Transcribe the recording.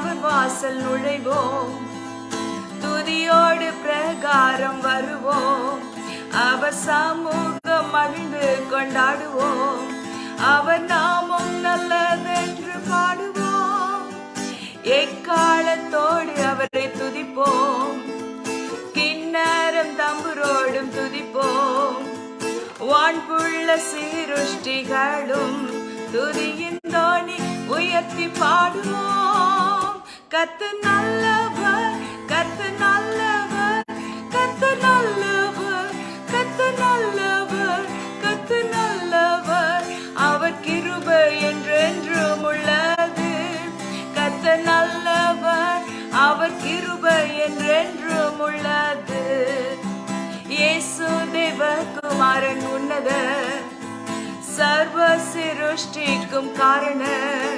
அவர் வாசல் நுழைவோம், துதியோடு பிரகாரம் வருவோம், அவர் சமூகம் மகிழ்ந்து கொண்டாடுவோம், அவர் நாமம் நல்லதென்று பாடுவோம், எக்காலத்தோடு அவரை துதிப்போம், கிண்ணறம் தம்புரோடும் துதிப்போம், வான்புள்ள சீருஷ்டிகளும் துதியின் தோணி உயர்த்தி பாடுவோம். கர்த்தர் நல்லவர், கர்த்தர் நல்லவர், கர்த்தர் நல்லவர், கர்த்தர் நல்லவர், கர்த்தர் நல்லவர், அவர் கிருபை என்றென்றும் உள்ளது. கர்த்தர் நல்லவர், அவர் கிருபை என்றென்றும் உள்ளது. இயேசு தேவகுமாரன் உன்னத சர்வ சிருஷ்டிக்கும் காரணர்,